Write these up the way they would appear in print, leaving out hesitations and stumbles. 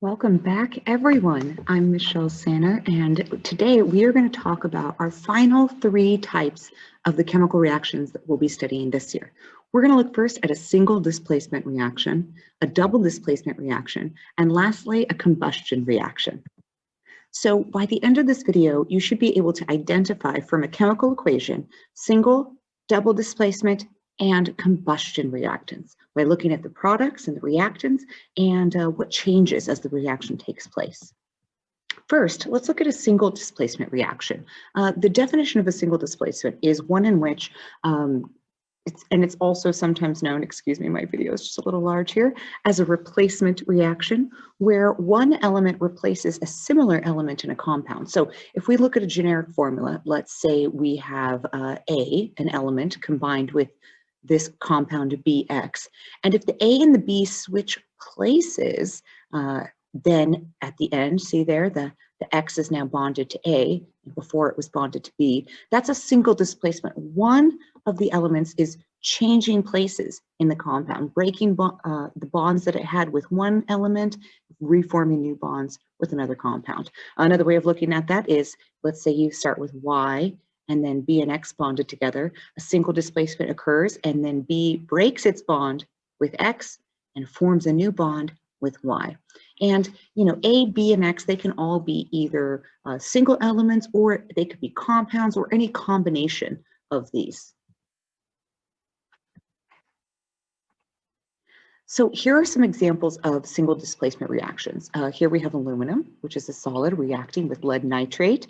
Welcome back, everyone. I'm Michelle Sanner, and today we are going to talk about our final three types of the chemical reactions that we'll be studying this year. We're going to look first at a single displacement reaction, a double displacement reaction, and lastly, a combustion reaction. So by the end of this video, you should be able to identify from a chemical equation single, double displacement, and combustion reactants by looking at the products and the reactants and what changes as the reaction takes place. First, let's look at a single displacement reaction. The definition of a single displacement is one in which it's also sometimes known, excuse me, my video is just a little large here, as a replacement reaction where one element replaces a similar element in a compound. So if we look at a generic formula, let's say we have an element combined with this compound BX, and if the A and the B switch places, then at the end, see there, the X is now bonded to A, before it was bonded to B. That's a single displacement. One of the elements is changing places in the compound, breaking the bonds that it had with one element, reforming new bonds with another compound. Another way of looking at that is, let's say you start with Y, and then B and X bonded together, a single displacement occurs, and then B breaks its bond with X and forms a new bond with Y. And, you know, A, B, and X, they can all be either single elements, or they could be compounds, or any combination of these. So here are some examples of single displacement reactions. Here we have aluminum, which is a solid reacting with lead nitrate.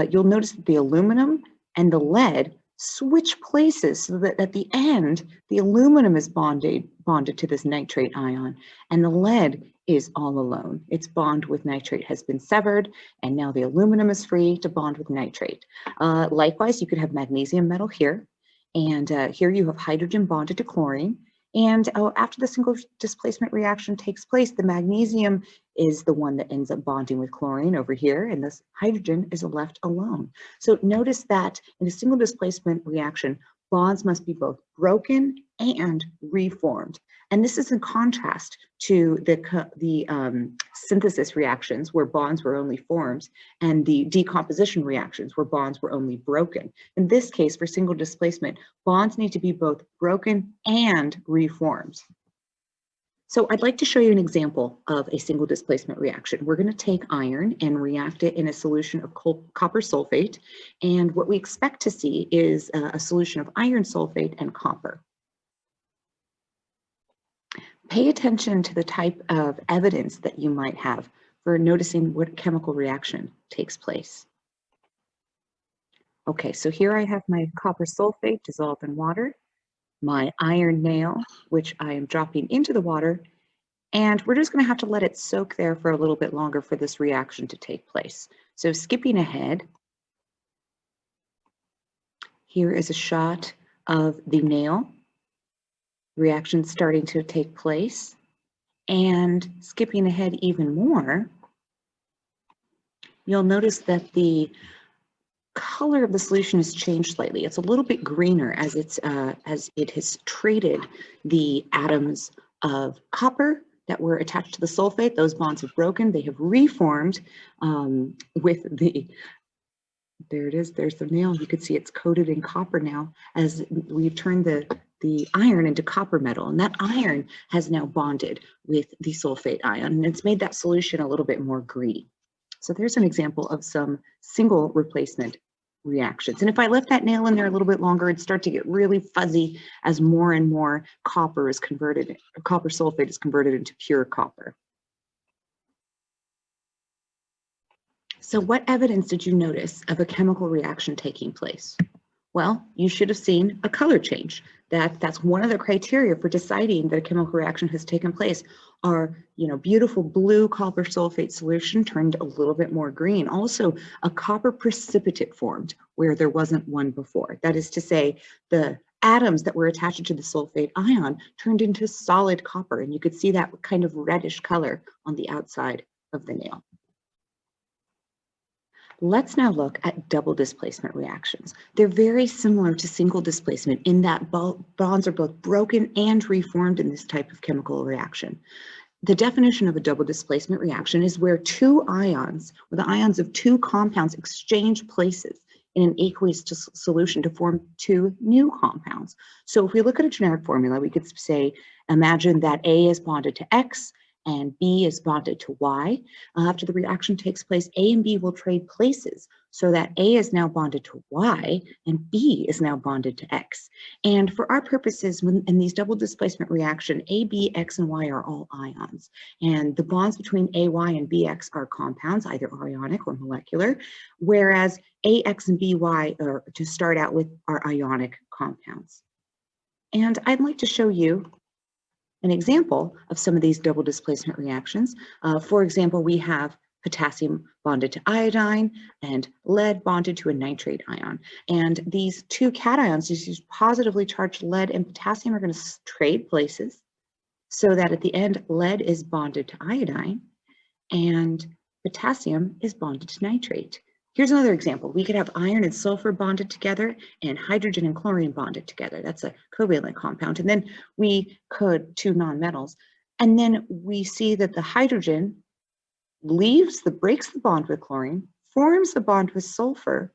You'll notice that the aluminum and the lead switch places so that at the end, the aluminum is bonded to this nitrate ion, and the lead is all alone. Its bond with nitrate has been severed, and now the aluminum is free to bond with nitrate. Likewise, you could have magnesium metal here, and here you have hydrogen bonded to chlorine. And after the single displacement reaction takes place, the magnesium is the one that ends up bonding with chlorine over here, and this hydrogen is left alone. So notice that in a single displacement reaction, bonds must be both broken and reformed. And this is in contrast to the synthesis reactions where bonds were only formed, and the decomposition reactions where bonds were only broken. In this case, for single displacement, bonds need to be both broken and reformed. So I'd like to show you an example of a single displacement reaction. We're going to take iron and react it in a solution of copper sulfate. And what we expect to see is a solution of iron sulfate and copper. Pay attention to the type of evidence that you might have for noticing what chemical reaction takes place. Okay, so here I have my copper sulfate dissolved in water, my iron nail, which I am dropping into the water, and we're just going to have to let it soak there for a little bit longer for this reaction to take place. So skipping ahead, here is a shot of the nail. Reaction starting to take place, and skipping ahead even more, you'll notice that the color of the solution has changed slightly. It's a little bit greener as it has traded the atoms of copper that were attached to the sulfate. Those bonds have broken. They have reformed with the, there it is, there's the nail. You can see it's coated in copper now as we've turned the iron into copper metal, and that iron has now bonded with the sulfate ion, and it's made that solution a little bit more green. So there's an example of some single replacement reactions. And if I left that nail in there a little bit longer, it'd start to get really fuzzy as more and more copper is converted, copper sulfate is converted into pure copper. So what evidence did you notice of a chemical reaction taking place? Well, you should have seen a color change. That's one of the criteria for deciding that a chemical reaction has taken place. Our, beautiful blue copper sulfate solution turned a little bit more green. Also, a copper precipitate formed where there wasn't one before. That is to say, the atoms that were attached to the sulfate ion turned into solid copper, and you could see that kind of reddish color on the outside of the nail. Let's now look at double displacement reactions. They're very similar to single displacement in that bonds are both broken and reformed in this type of chemical reaction. The definition of a double displacement reaction is where two ions, or the ions of two compounds, exchange places in an aqueous solution to form two new compounds. So if we look at a generic formula, we could say, imagine that A is bonded to X and B is bonded to Y. After the reaction takes place, A and B will trade places so that A is now bonded to Y and B is now bonded to X. And for our purposes, in these double displacement reaction, A, B, X, and Y are all ions. And the bonds between A, Y, and BX are compounds, either ionic or molecular, whereas AX and BY, to start out with, are ionic compounds. And I'd like to show you an example of some of these double displacement reactions. For example, we have potassium bonded to iodine and lead bonded to a nitrate ion. And these two cations, these positively charged lead and potassium, are going to trade places so that at the end, lead is bonded to iodine and potassium is bonded to nitrate. Here's another example. We could have iron and sulfur bonded together and hydrogen and chlorine bonded together. That's a covalent compound. And then we could, two nonmetals, and then we see that the hydrogen breaks the bond with chlorine, forms a bond with sulfur,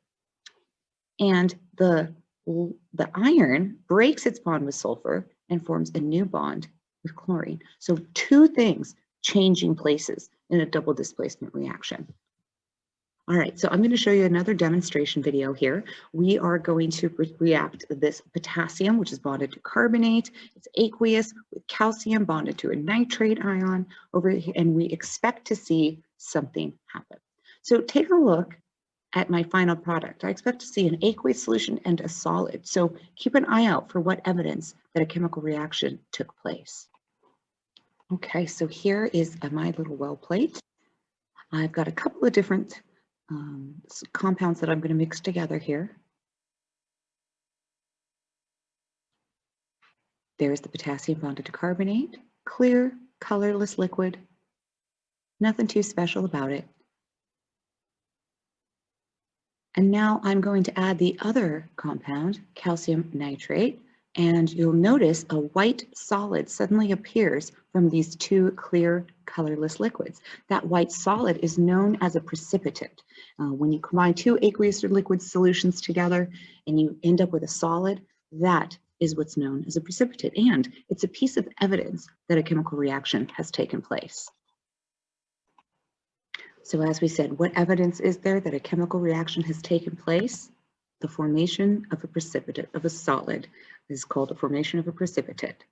and the iron breaks its bond with sulfur and forms a new bond with chlorine. So two things changing places in a double displacement reaction. All right, so I'm going to show you another demonstration video here. We are going to react this potassium, which is bonded to carbonate. It's aqueous with calcium bonded to a nitrate ion over here, and we expect to see something happen. So take a look at my final product. I expect to see an aqueous solution and a solid. So keep an eye out for what evidence that a chemical reaction took place. Okay, so here is my little well plate. I've got a couple of different compounds that I'm going to mix together here. There's the potassium bonded to carbonate, clear, colorless liquid, nothing too special about it. And now I'm going to add the other compound, calcium nitrate, and you'll notice a white solid suddenly appears from these two clear, colorless liquids. That white solid is known as a precipitate. When you combine two aqueous or liquid solutions together and you end up with a solid, that is what's known as a precipitate. And it's a piece of evidence that a chemical reaction has taken place. So as we said, what evidence is there that a chemical reaction has taken place? The formation of a precipitate, of a solid, is called a formation of a precipitate.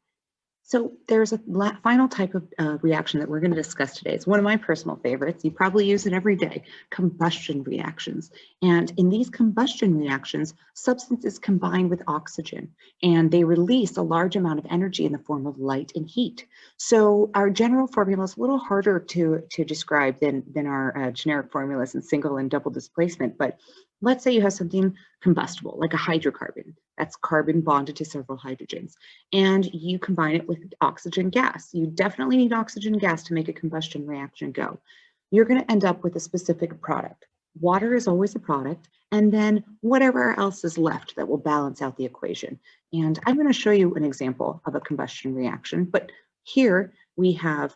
So there's a final type of reaction that we're going to discuss today. It's one of my personal favorites. You probably use it every day, combustion reactions. And in these combustion reactions, substances combine with oxygen, and they release a large amount of energy in the form of light and heat. So our general formula is a little harder to describe than our generic formulas in single and double displacement, but let's say you have something combustible, like a hydrocarbon. That's carbon bonded to several hydrogens. And you combine it with oxygen gas. You definitely need oxygen gas to make a combustion reaction go. You're going to end up with a specific product. Water is always a product, and then whatever else is left that will balance out the equation. And I'm going to show you an example of a combustion reaction, but here we have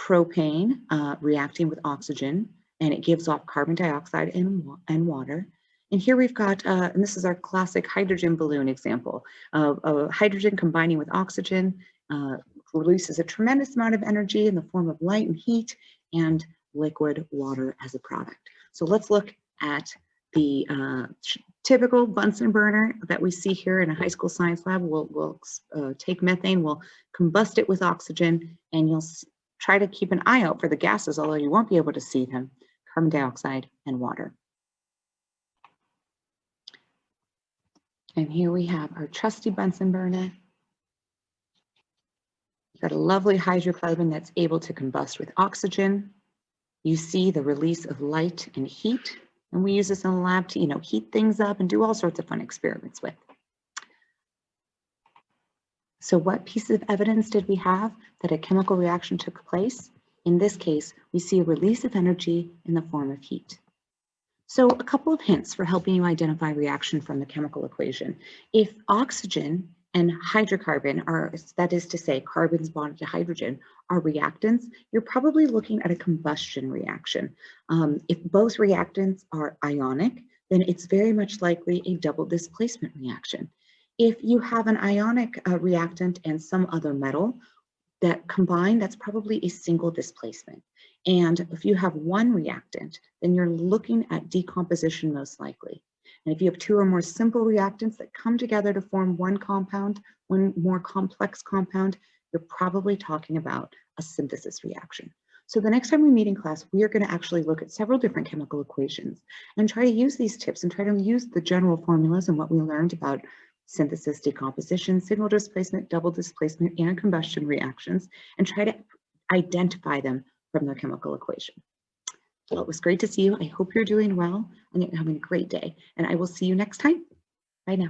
propane reacting with oxygen, and it gives off carbon dioxide and water. And here we've got, and this is our classic hydrogen balloon example of hydrogen combining with oxygen, releases a tremendous amount of energy in the form of light and heat and liquid water as a product. So let's look at the typical Bunsen burner that we see here in a high school science lab. We'll take methane, we'll combust it with oxygen, and you'll try to keep an eye out for the gases, although you won't be able to see them, carbon dioxide and water. And here we have our trusty Bunsen burner. We've got a lovely hydrocarbon that's able to combust with oxygen. You see the release of light and heat, and we use this in the lab to, heat things up and do all sorts of fun experiments with. So what piece of evidence did we have that a chemical reaction took place? In this case, we see a release of energy in the form of heat. So a couple of hints for helping you identify reaction from the chemical equation. If oxygen and hydrocarbon are, that is to say, carbons bonded to hydrogen, are reactants, you're probably looking at a combustion reaction. If both reactants are ionic, then it's very much likely a double displacement reaction. If you have an ionic reactant and some other metal that combine, that's probably a single displacement. And if you have one reactant, then you're looking at decomposition most likely. And if you have two or more simple reactants that come together to form one compound, one more complex compound, you're probably talking about a synthesis reaction. So the next time we meet in class, we are going to actually look at several different chemical equations and try to use these tips and try to use the general formulas and what we learned about synthesis, decomposition, single displacement, double displacement, and combustion reactions, and try to identify them from their chemical equation. Well, it was great to see you. I hope you're doing well and you're having a great day, and I will see you next time. Bye now.